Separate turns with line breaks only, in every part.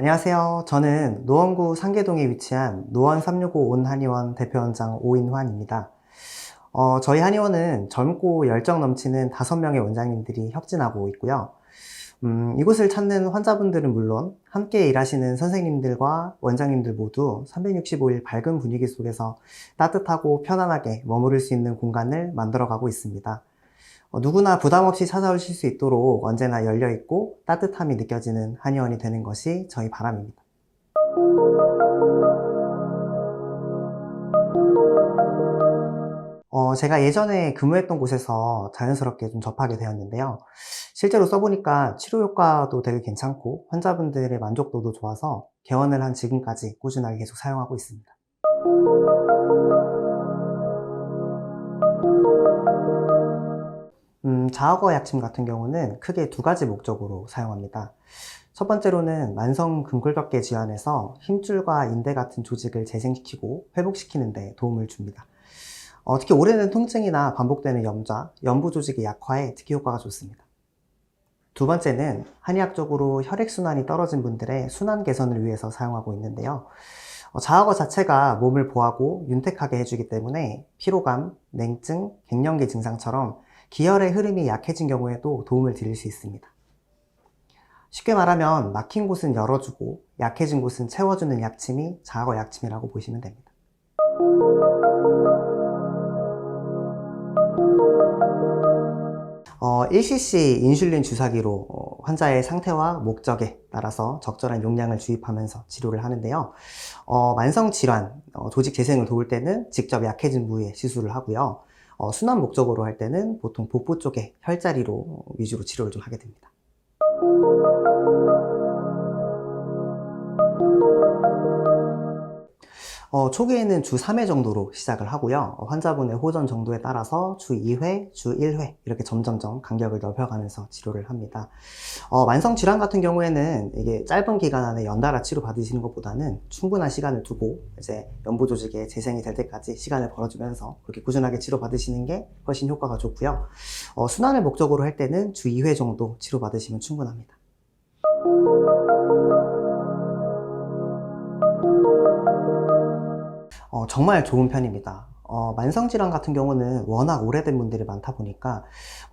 안녕하세요. 저는 노원구 상계동에 위치한 노원 365 온한의원 대표원장 오인환입니다. 저희 한의원은 젊고 열정 넘치는 5명의 원장님들이 협진하고 있고요. 이곳을 찾는 환자분들은 물론 함께 일하시는 선생님들과 원장님들 모두 365일 밝은 분위기 속에서 따뜻하고 편안하게 머무를 수 있는 공간을 만들어가고 있습니다. 누구나 부담 없이 찾아오실 수 있도록 언제나 열려있고 따뜻함이 느껴지는 한의원이 되는 것이 저희 바람입니다. 제가 예전에 근무했던 곳에서 자연스럽게 좀 접하게 되었는데요. 실제로 써보니까 치료 효과도 되게 괜찮고 환자분들의 만족도도 좋아서 개원을 한 지금까지 꾸준하게 계속 사용하고 있습니다. 자아거 약침 같은 경우는 크게 2가지 목적으로 사용합니다. 첫 번째로는 만성 근골격계 질환에서 힘줄과 인대 같은 조직을 재생시키고 회복시키는 데 도움을 줍니다. 특히 오래된 통증이나 반복되는 염좌, 연부 조직의 약화에 특히 효과가 좋습니다. 두 번째는 한의학적으로 혈액순환이 떨어진 분들의 순환 개선을 위해서 사용하고 있는데요. 자아거 자체가 몸을 보하고 윤택하게 해주기 때문에 피로감, 냉증, 갱년기 증상처럼 기혈의 흐름이 약해진 경우에도 도움을 드릴 수 있습니다. 쉽게 말하면 막힌 곳은 열어주고 약해진 곳은 채워주는 약침이 자아거 약침이라고 보시면 됩니다. (1cc) 인슐린 주사기로 환자의 상태와 목적에 따라서 적절한 용량을 주입하면서 치료를 하는데요. 만성 질환, 조직 재생을 도울 때는 직접 약해진 부위에 시술을 하고요. 순환 목적으로 할 때는 보통 복부 쪽에 혈자리로 위주로 치료를 좀 하게 됩니다. 초기에는 주 3회 정도로 시작을 하고요. 환자분의 호전 정도에 따라서 주 2회, 주 1회 이렇게 점점점 간격을 넓혀가면서 치료를 합니다. 만성 질환 같은 경우에는 이게 짧은 기간 안에 연달아 치료 받으시는 것보다는 충분한 시간을 두고 이제 연부 조직에 재생이 될 때까지 시간을 벌어주면서 그렇게 꾸준하게 치료 받으시는 게 훨씬 효과가 좋고요. 순환을 목적으로 할 때는 주 2회 정도 치료 받으시면 충분합니다. 정말 좋은 편입니다. 만성질환 같은 경우는 워낙 오래된 분들이 많다 보니까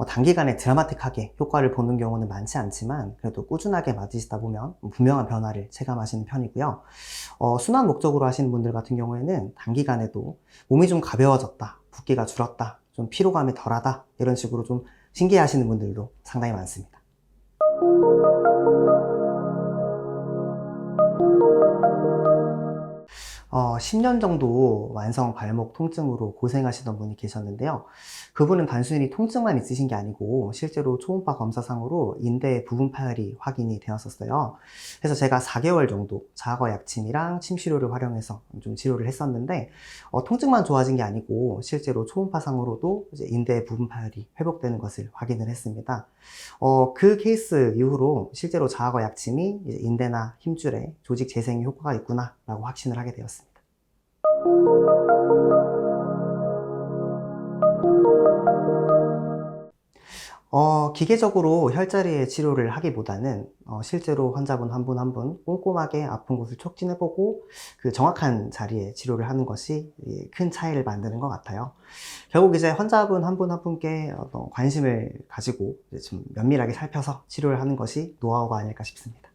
단기간에 드라마틱하게 효과를 보는 경우는 많지 않지만 그래도 꾸준하게 맞으시다 보면 분명한 변화를 체감하시는 편이고요. 순환 목적으로 하시는 분들 같은 경우에는 단기간에도 몸이 좀 가벼워졌다, 붓기가 줄었다, 좀 피로감이 덜하다 이런 식으로 좀 신기해 하시는 분들도 상당히 많습니다. 어, 10년 정도 만성 발목 통증으로 고생하시던 분이 계셨는데요. 그분은 단순히 통증만 있으신 게 아니고 실제로 초음파 검사상으로 인대 부분 파열이 확인이 되었었어요. 그래서 제가 4개월 정도 자거 약침이랑 침시료를 활용해서 좀 치료를 했었는데 통증만 좋아진 게 아니고 실제로 초음파상으로도 이제 인대 부분 파열이 회복되는 것을 확인을 했습니다. 그 케이스 이후로 실제로 자거 약침이 이제 인대나 힘줄에 조직 재생에 효과가 있구나 라고 확신을 하게 되었습니다. 기계적으로 혈자리의 치료를 하기보다는 실제로 환자분 한 분 한 분 꼼꼼하게 아픈 곳을 촉진해보고 그 정확한 자리에 치료를 하는 것이 큰 차이를 만드는 것 같아요. 결국 이제 환자분 한 분 한 분께 어떤 관심을 가지고 이제 좀 면밀하게 살펴서 치료를 하는 것이 노하우가 아닐까 싶습니다.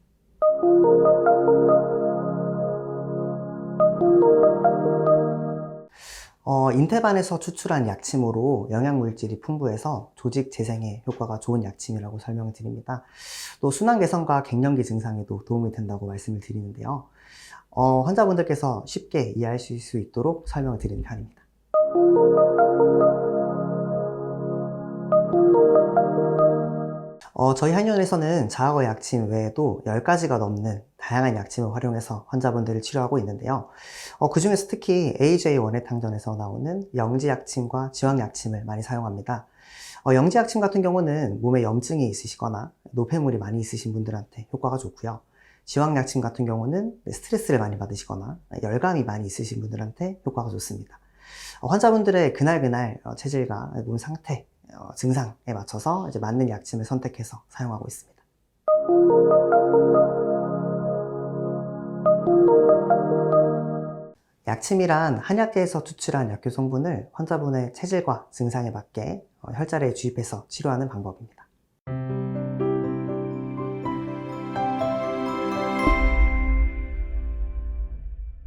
인테반에서 추출한 약침으로 영양물질이 풍부해서 조직 재생에 효과가 좋은 약침이라고 설명을 드립니다. 또 순환 개선과 갱년기 증상에도 도움이 된다고 말씀을 드리는데요. 환자분들께서 쉽게 이해하실 수 있도록 설명을 드리는 편입니다. 저희 한의원에서는 자아거 약침 외에도 10가지가 넘는 다양한 약침을 활용해서 환자분들을 치료하고 있는데요. 그 중에서 특히 AJ 원예탕전에서 나오는 영지약침과 지왕약침을 많이 사용합니다. 영지약침 같은 경우는 몸에 염증이 있으시거나 노폐물이 많이 있으신 분들한테 효과가 좋고요. 지왕약침 같은 경우는 스트레스를 많이 받으시거나 열감이 많이 있으신 분들한테 효과가 좋습니다. 환자분들의 그날그날 체질과 몸 상태, 증상에 맞춰서 이제 맞는 약침을 선택해서 사용하고 있습니다. 약침이란 한약계에서 추출한 약효 성분을 환자분의 체질과 증상에 맞게 혈자리에 주입해서 치료하는 방법입니다.